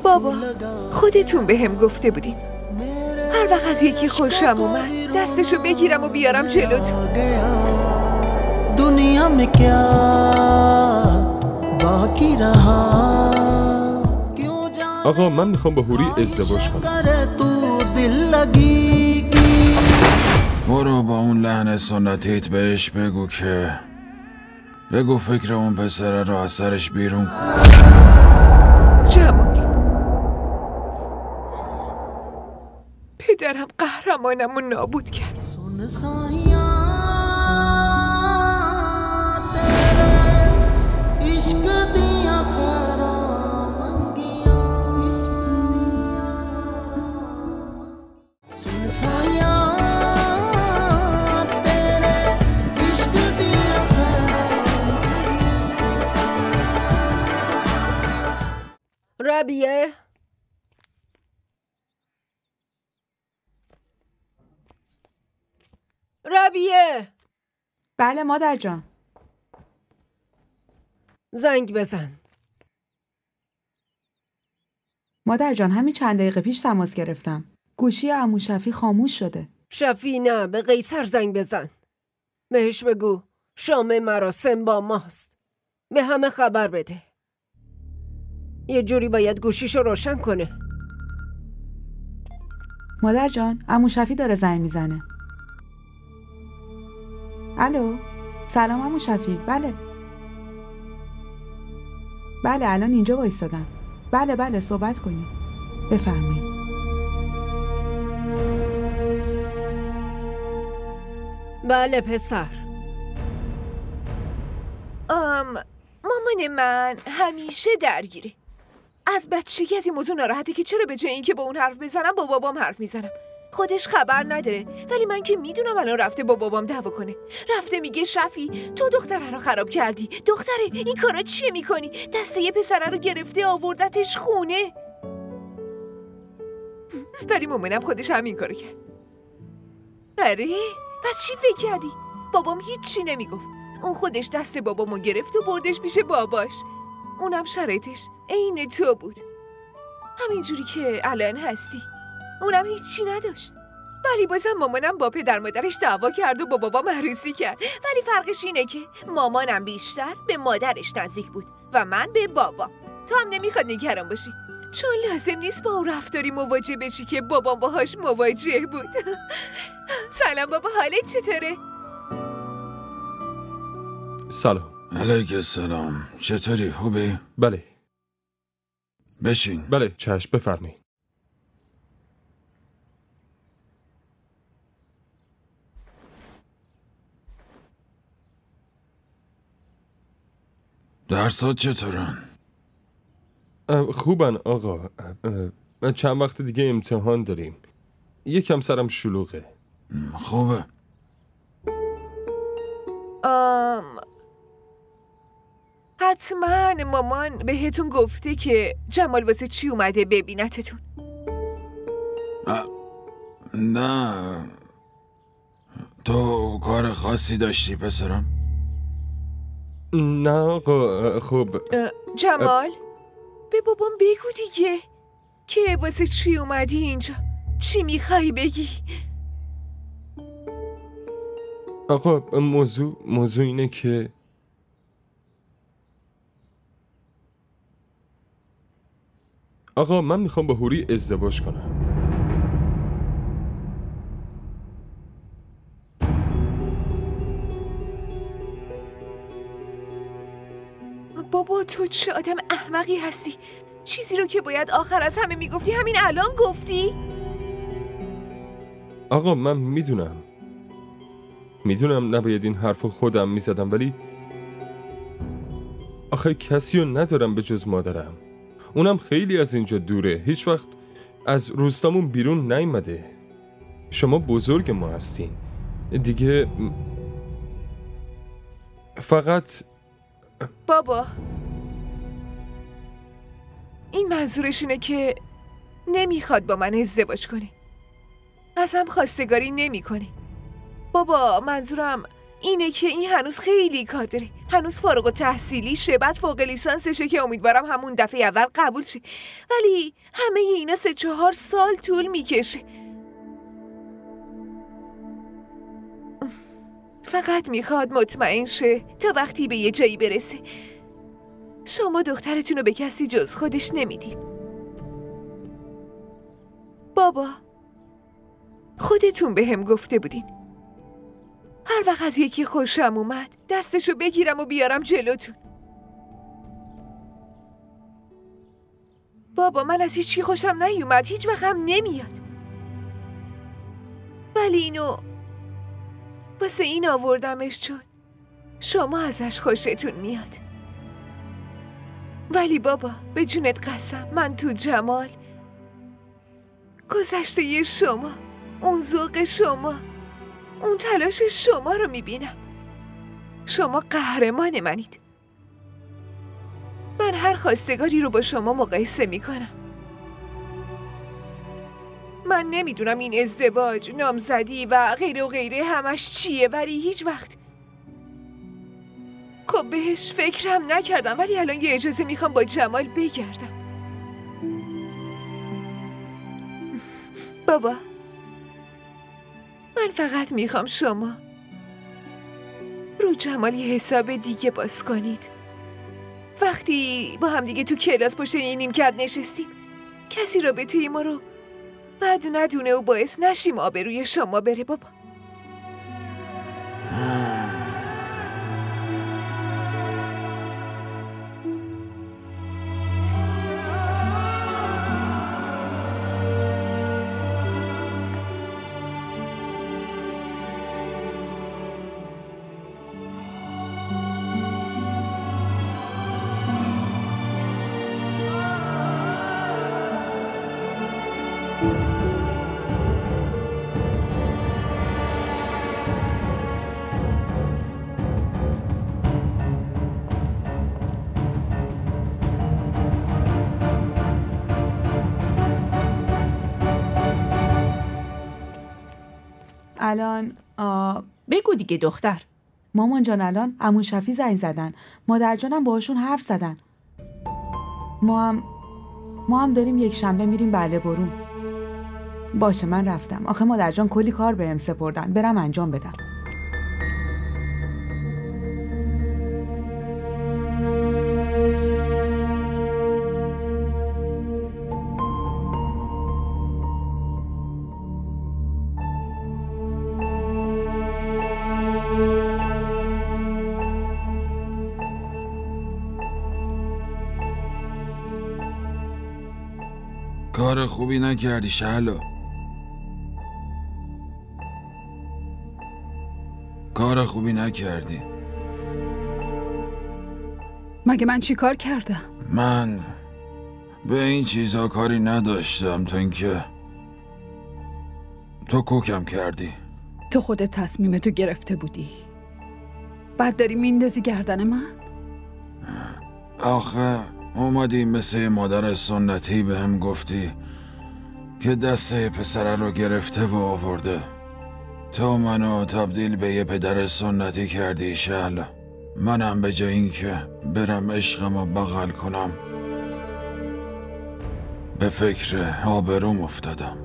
بابا خودتون به هم گفته بودین هر وقت از یکی خوشم اومد دستشو بگیرم و بیارم جلوتون. دنیا में क्या बाकी रहा. آقا من میخوام با هوری ازدواج کنم. برو با اون لحن سنتیت بهش بگو که بگو فکر اون پسره رو از سرش بیرون. جمال پدرم قهرمانمو نابود کرد. ربیه ربیه. بله مادر جان. زنگ بزن. مادر جان همین چند دقیقه پیش تماس گرفتم. گوشی عمو شفی خاموش شده. شفی نه، به قیصر زنگ بزن. بهش بگو شام مراسم با ماست. به همه خبر بده. یه جوری باید گوشیشو روشن کنه. مادر جان عمو شفی داره زنگ میزنه. الو سلام عمو شفی. بله الان اینجا وایسادم. بله صحبت کنیم. بفرمایید. بله پسر. مامان من همیشه درگیره. از بچگی از این موضوع ناراحته که چرا به جای اینکه با اون حرف بزنم با بابام حرف میزنم. خودش خبر نداره ولی من که میدونم الان رفته با بابام دعوا کنه. رفته میگه شفی تو دختره رو خراب کردی. دختره این کارا چیه میکنی؟ دسته یه پسره رو گرفته آوردتش خونه. ولی مامانم خودش همین کارو کرد. آره پس چی فکر کردی؟ بابام هیچی نمیگفت. اون خودش دست بابامو گرفت و بردش پیش باباش. اونم شرایطش عین تو بود. همینجوری که الان هستی. اونم هیچی نداشت. ولی بازم مامانم با پدر مادرش دعوا کرد و با بابام عروسی کرد. ولی فرقش اینه که مامانم بیشتر به مادرش نزدیک بود و من به بابام. تو هم نمیخواد نگران باشی چون لازم نیست با اون رفتاری مواجه بشی که بابام باهاش مواجه بود. سلام بابا، حالت چطوره؟ سلام. علیک السلام. چطوری؟ خوبی؟ بله. بشین. بله چشم بفرمایید. درسات چطورن؟ خوبن آقا. چند وقت دیگه امتحان داریم. یکم سرم شلوغه. خوبه. حتما مامان بهتون گفته که جمال واسه چی اومده ببینتتون. نه تو کار خاصی داشتی پسرم؟ نه آقا خب. جمال به بابام بگو دیگه که واسه چی اومدی اینجا. چی میخوای بگی؟ آقا موضوع اینه که آقا من میخوام با هوری ازدواج کنم. بابا تو چه آدم احمقی هستی؟ چیزی رو که باید آخر از همه میگفتی همین الان گفتی؟ آقا من میدونم نباید این حرف خودم میزدم ولی آخه کسی رو ندارم به جز مادرم. اونم خیلی از اینجا دوره. هیچ وقت از روستامون بیرون نیامده. شما بزرگ ما هستین دیگه. فقط بابا این منظورشونه که نمیخواد با من ازدواج کنی. از هم خواستگاری نمی کنی. بابا منظورم اینه که این هنوز خیلی کار داره. هنوز فارغ التحصیلیشه، بعد فوق لیسانسشه که امیدوارم همون دفعه اول قبول شه. ولی همه اینا 3-4 سال طول میکشه. فقط میخواد مطمئن شه تا وقتی به یه جایی برسه. شما دخترتون رو به کسی جز خودش نمیدین. بابا، خودتون به هم گفته بودین هر وقت از یکی خوشم اومد دستشو بگیرم و بیارم جلوتون. بابا، من از هیچی خوشم نیومد، هیچ وقت هم نمیاد. ولی اینو واسه این آوردمش چون شما ازش خوشتون میاد. ولی بابا، به جونت قسم، من تو جمال، گذشته شما، اون ذوق شما، اون تلاش شما رو میبینم. شما قهرمان منید. من هر خواستگاری رو با شما مقایسه میکنم. من نمیدونم این ازدواج، نامزدی و غیره و غیره همش چیه، ولی هیچ وقت خب بهش فکرم نکردم. ولی الان یه اجازه میخوام با جمال بگردم. بابا، من فقط میخوام شما رو جمال یه حساب دیگه باز کنید. وقتی با هم دیگه تو کلاس پشت این نیمکت نشستیم، کسی رابطه ما رو بد ندونه و باعث نشیم آبروی شما بره. بابا، الان بگو دیگه دختر. مامان جان، الان عمو شفی زنگ زدن، مادر جانم باهاشون حرف زدن. ما هم داریم یک شنبه میریم بله برون. باشه، من رفتم. آخه مادر جان کلی کار بهم سپردن، برم انجام بدم. کار خوبی نکردی شهلا. کار خوبی نکردی. مگه من چی کار کردم؟ من به این چیزا کاری نداشتم تا اینکه تو کوکم کردی. تو خودت تصمیمتو گرفته بودی، بعد داری میندازی گردن من؟ آخه اومدی مثل مادر سنتی به هم گفتی که دسته پسره رو گرفته و آورده. تو منو تبدیل به یه پدر سنتی کردی شهلا. منم به جای این که برم عشقمو بغل کنم به فکر آبروم افتادم.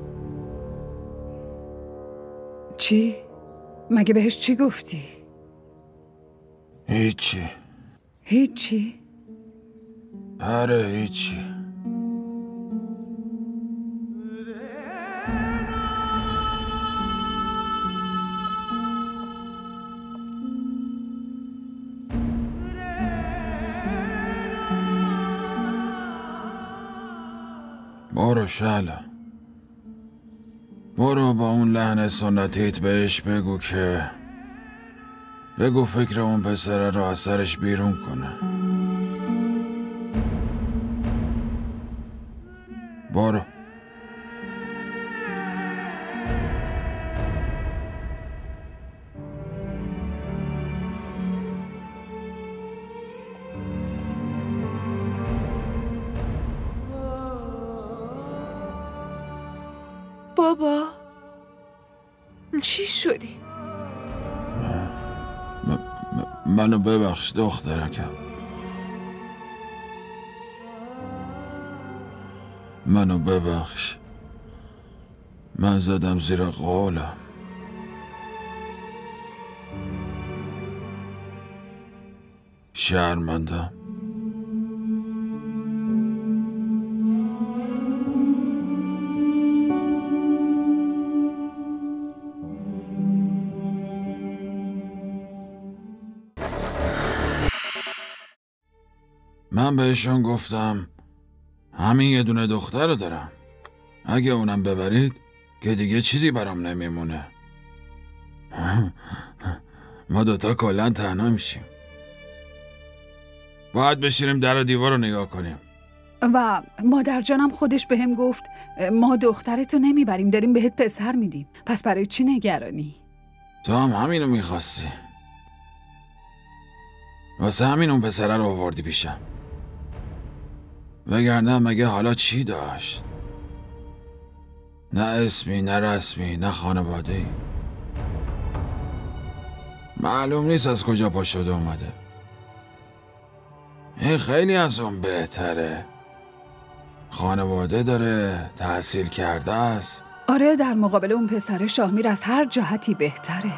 چی؟ مگه بهش چی گفتی؟ هیچی. هیچی؟ آره هیچی. برو شهلا، برو با اون لحن سنتیت بهش بگو فکر اون پسره رو از سرش بیرون کنه. برو. بابا، چی شدی؟ منو ببخش دخترکم. منو ببخش. من زدم زیر قولم. شرمندم. من بهشون گفتم همین یه دونه دختر رو دارم. اگه اونم ببرید که دیگه چیزی برام نمیمونه. ما دوتا کلن تنها میشیم. باید بشینیم در و دیوار رو نگاه کنیم. و مادر جانم خودش بهم گفت ما دخترتو نمیبریم، داریم بهت پسر میدیم. پس برای چی نگرانی؟ تو هم همینو میخواستی. واسه همین اون پسره رو آوردی پیشم. وگرنه مگه حالا چی داشت؟ نه اسمی، نه رسمی، نه خانواده‌ای. معلوم نیست از کجا پا شده اومده. این خیلی از اون بهتره. خانواده داره، تحصیل کرده است. آره، در مقابل اون پسر شاهمیر از هر جهتی بهتره.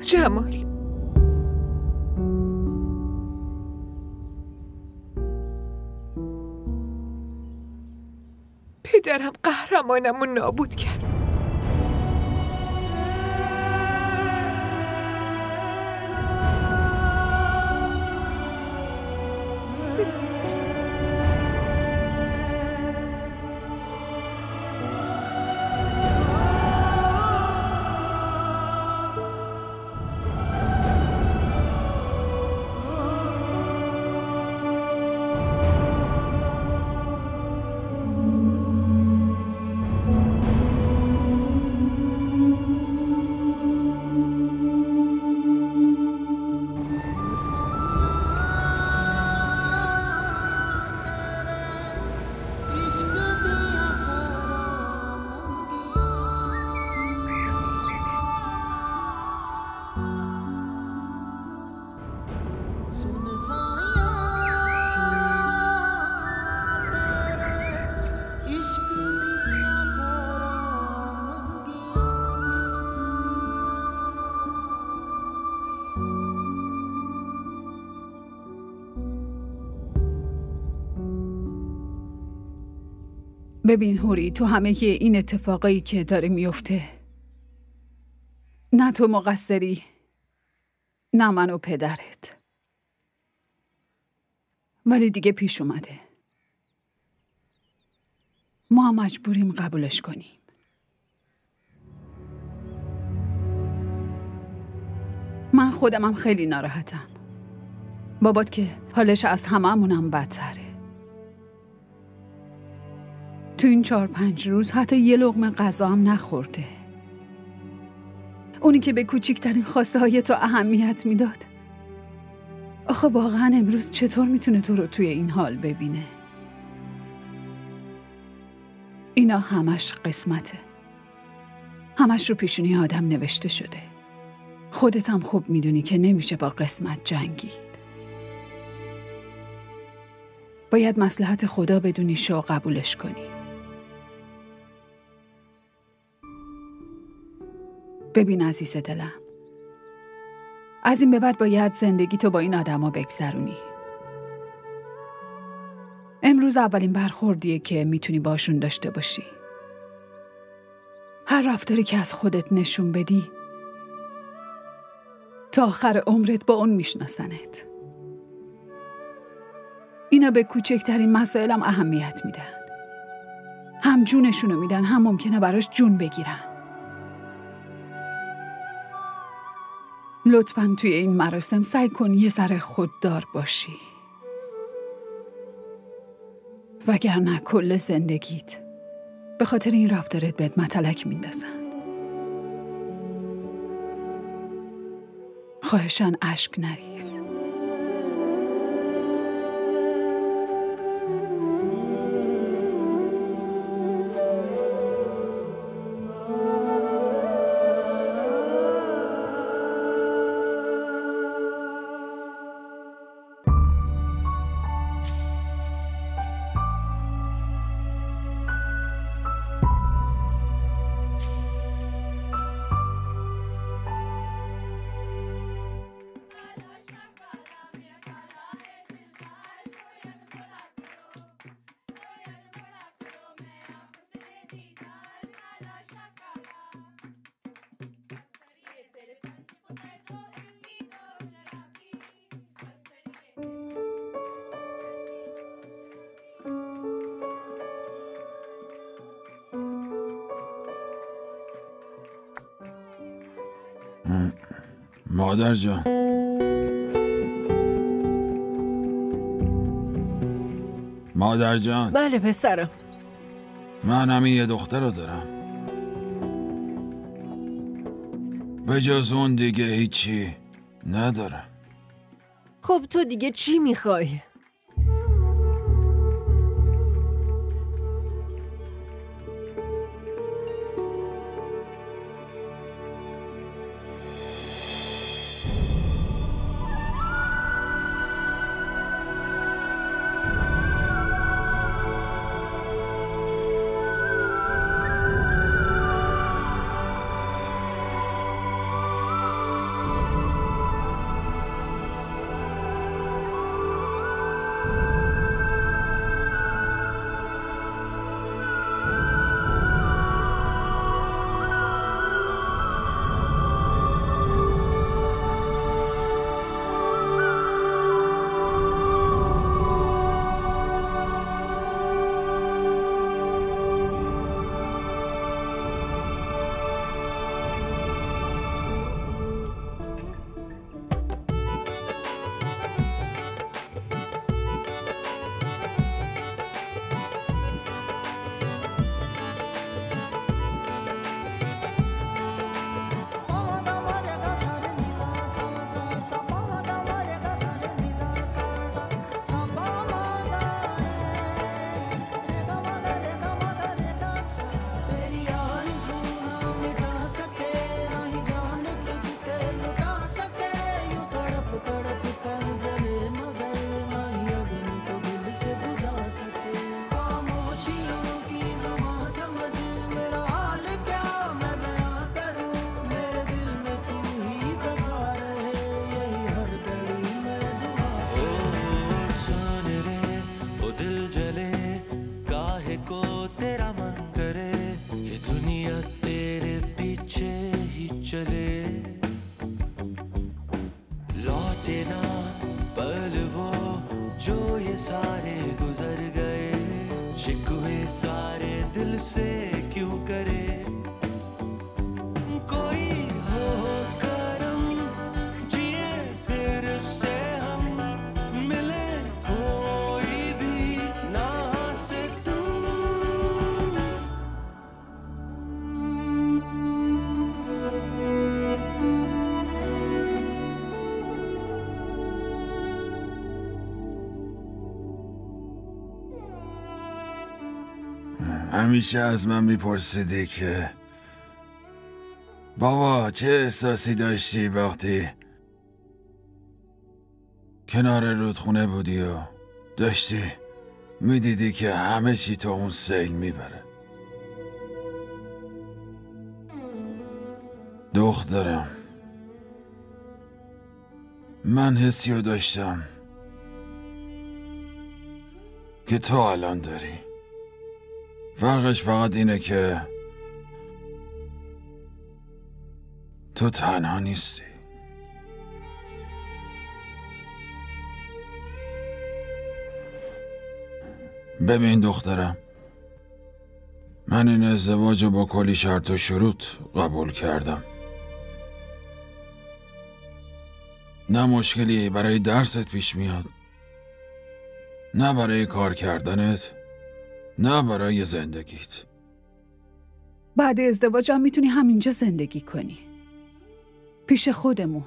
جمال، پدرم قهرمانمو نابود کرد. ببین هوری، تو همه این اتفاقایی که داره میفته نه تو مقصری نه من و پدرت، ولی دیگه پیش اومده. ما مجبوریم قبولش کنیم. من خودمم خیلی ناراحتم. بابات که حالش از هممونم بدتره. تو این 4-5 روز حتی یه لقمه غذا هم نخورده. اونی که به کوچکترین خواسته های تو اهمیت میداد. آخه واقعا امروز چطور میتونه تو رو توی این حال ببینه؟ اینا همش قسمته. همش رو پیشونی آدم نوشته شده. خودت هم خوب میدونی که نمیشه با قسمت جنگید. باید مصلحت خدا بدونی و قبولش کنی. ببین عزیز دلم، از این به بعد باید زندگی تو با این آدما بگذرونی. امروز اولین برخوردیه که میتونی باشون داشته باشی. هر رفتاری که از خودت نشون بدی تا آخر عمرت با اون میشناسنت. اینا به کوچکترین مسائلم اهمیت میدن. هم جونشونو میدن هم ممکنه براش جون بگیرن. لطفاً توی این مراسم سعی کن یه ذره خوددار باشی، وگرنه کل زندگیت به خاطر این رفتارت بهت متلک میندازن. خواهشاً اشک نریز. مادر جان، مادر جان. بله پسرم. من همین یه دختر رو دارم، به جز اون دیگه هیچی ندارم. خب تو دیگه چی میخوای؟ همیشه از من میپرسیدی که بابا چه احساسی داشتی وقتی کنار رودخونه بودی و داشتی میدیدی که همه چی تو اون سیل میبره. دخترم، من حسیو داشتم که تو الان داری. فرقش فقط اینه که تو تنها نیستی. ببین دخترم، من این ازدواج رو با کلی شرط و شروط قبول کردم. نه مشکلی برای درست پیش میاد، نه برای کار کردنت، نه برای زندگیت. بعد ازدواجم میتونی همینجا زندگی کنی، پیش خودمون.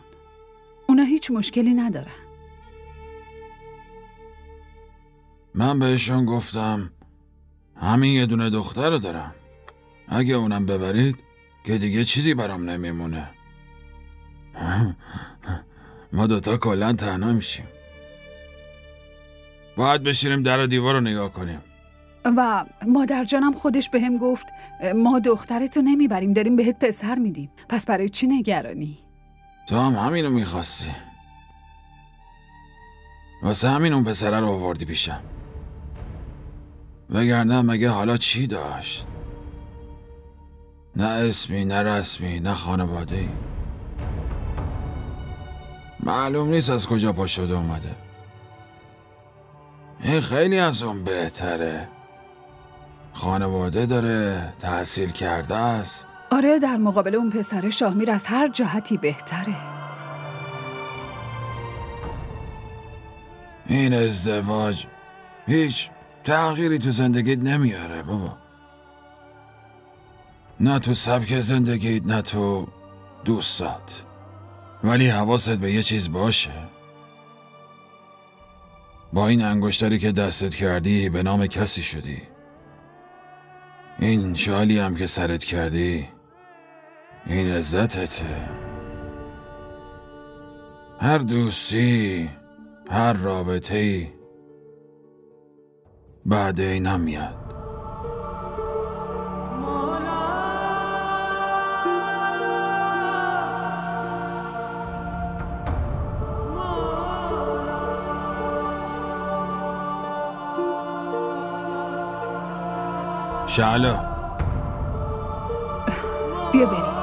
اونا هیچ مشکلی ندارن. من بهشون گفتم همین یه دونه دختر رو دارم، اگه اونم ببرید که دیگه چیزی برام نمیمونه. ما دوتا کلاً تنها میشیم. باید بشینیم در و دیوار رو نگاه کنیم. و مادر جانم خودش بهم گفت ما دخترتو نمیبریم، داریم بهت پسر میدیم. پس برای چی نگرانی؟ تو هم همینو میخواستی، واسه همین اون پسره رو آوردی پیشم. وگرنه مگه حالا چی داشت؟ نه اسمی، نه رسمی، نه خانواده‌ای. معلوم نیست از کجا پا شده اومده. این خیلی از اون بهتره. خانواده داره، تحصیل کرده است. آره، در مقابل اون پسر شاهمیر از هر جهتی بهتره. این ازدواج هیچ تغییری تو زندگیت نمیاره بابا. نه تو سبک زندگیت، نه تو دوستات. ولی حواست به یه چیز باشه. با این انگشتری که دستت کردی به نام کسی شدی. این شالی هم که سرت کردی این عزتته. هر دوستی، هر رابطه‌ای بعد اینم میاد. شعلا بیا بریم.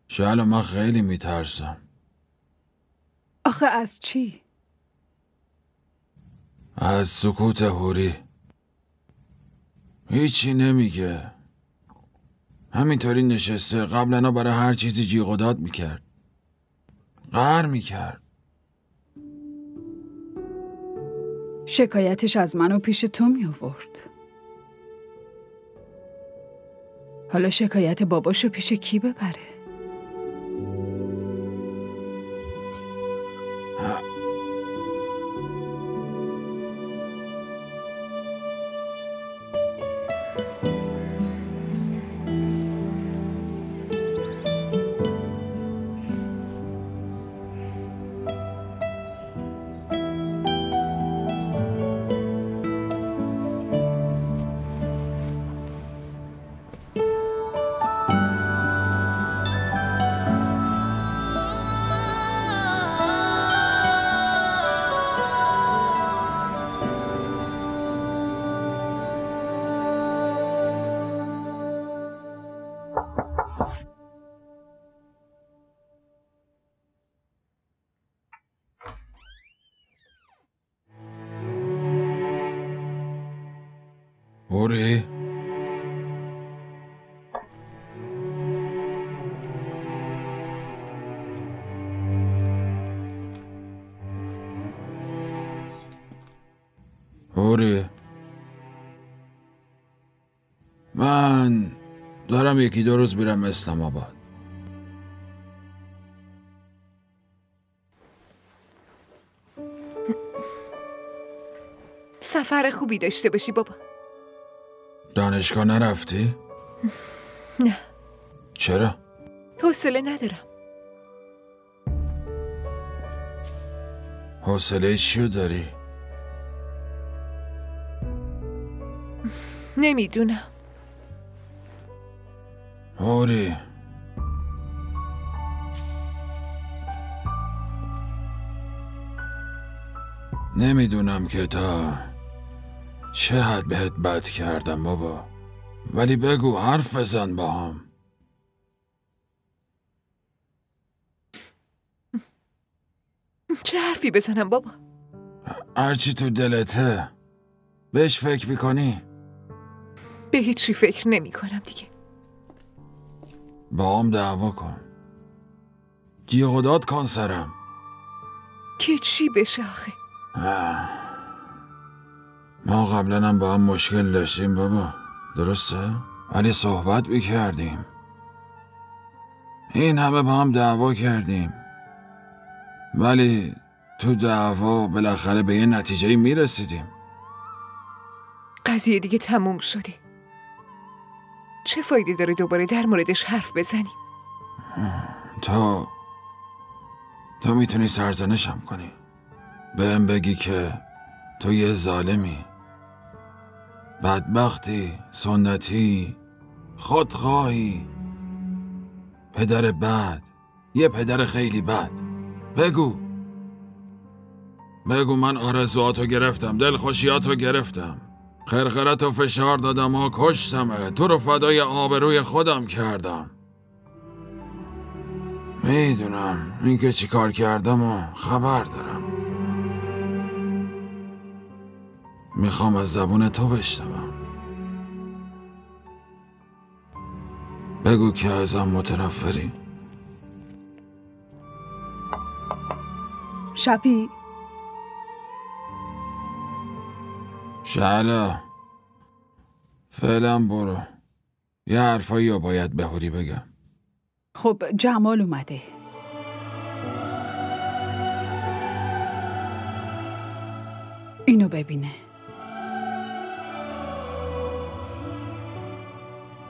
شعلا من خیلی میترسم. آخه از چی؟ از سکوت هوری. هیچی نمیگه. همینطوری نشسته. قبلا برای هر چیزی جیغ و داد میکرد، قهر میکرد. شکایتش از منو پیش تو می آورد. حالا شکایت باباشو پیش کی ببره؟ هوری؟ هوری؟ من دارم 1-2 روز میرم اسلام آباد. سفر خوبی داشته باشی بابا. دانشگاه نرفتی؟ نه. چرا؟ حوصله ندارم. حوصله چیو داری؟ نمیدونم. هوری، نمیدونم که تا چه حد بهت بد کردم بابا، ولی بگو، حرف بزن با هم. چه حرفی بزنم بابا؟ هرچی تو دلته. بهش فکر میکنی؟ به هیچی فکر نمی کنم دیگه. با هم دعوا کن. جیغ و داد کن سرم. که چی بشه آخه؟ ما قبلا هم با هم مشکل داشتیم بابا، درسته؟ ولی صحبت میکردیم. این همه با هم دعوا کردیم، ولی تو دعوا بالاخره به یه نتیجه میرسیدیم. قضیه دیگه تموم شده. چه فایده داره دوباره در موردش حرف بزنیم؟ تو میتونی سرزنشم کنی، بهم بگی که تو یه ظالمی، بدبختی، سنتی، خودخواهی، پدر بد، یه پدر خیلی بد. بگو من آرزواتو گرفتم، دلخوشیاتو گرفتم، خرخرتو فشار دادم و کشتمه، تو رو فدای آبروی خودم کردم. میدونم این که چی کار کردم و خبر دارم. میخوام از زبون تو بشنوم. بگو که ازم متنفری. شفی، شعلا، فعلا برو. یه حرفایی رو باید به هوری بگم. خب جمال اومده. اینو ببینه.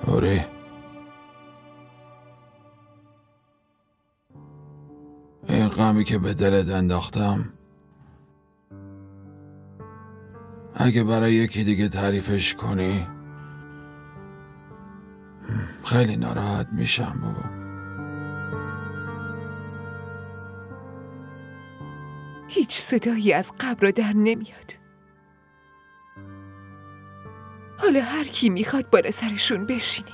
هوری، این غمی که به دلت انداختم اگه برای یکی دیگه تعریفش کنی خیلی ناراحت میشم بابا. هیچ صدایی از قبر در نمیاد. حالا هر کی میخواد بالا سرشون بشینه.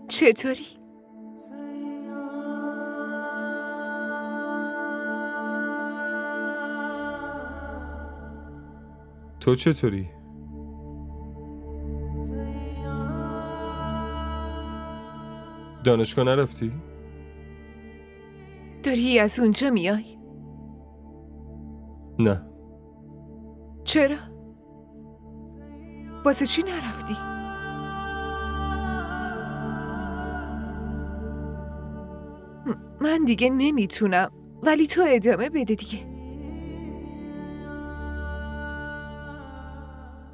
چطوری؟ تو چطوری؟ دانشگاه نرفتی؟ داری از اونجا میای؟ نه. چرا؟ واسه چی نرفتی؟ من دیگه نمیتونم، ولی تو ادامه بده دیگه.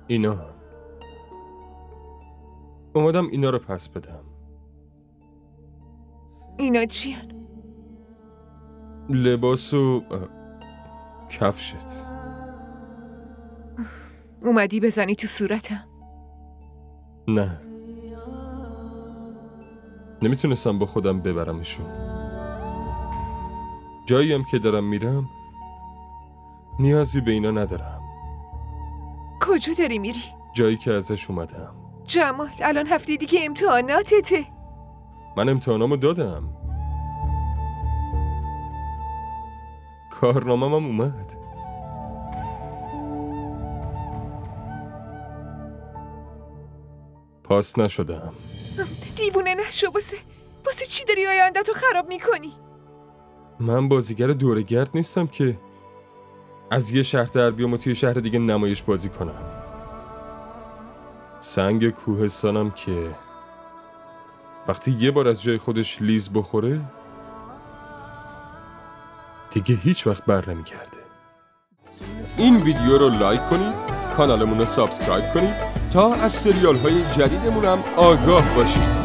اینا اومدم اینا رو پس بدم. اینا چیان؟ لباس و کفشت. اومدی بزنی تو صورتم؟ نه، نمیتونستم با خودم ببرمشون. جاییم که دارم میرم نیازی به اینا ندارم. کجا داری میری؟ جایی که ازش اومدم. جمال، الان هفته دیگه امتحاناتته. من امتحانامو دادم. کارنامه‌م هم اومد. پاس نشدم. دیوونه نشو. واسه چی داری آینده تو خراب میکنی؟ من بازیگر دوره‌گرد نیستم که از یه شهر در بیام و توی شهر دیگه نمایش بازی کنم. سنگ کوهستانم که وقتی یه بار از جای خودش لیز بخوره دیگه هیچ وقت بر نمیگرده. این ویدیو رو لایک کنید، کانالمون رو سابسکرایب کنید تا از سریال های جدیدمون هم آگاه باشید.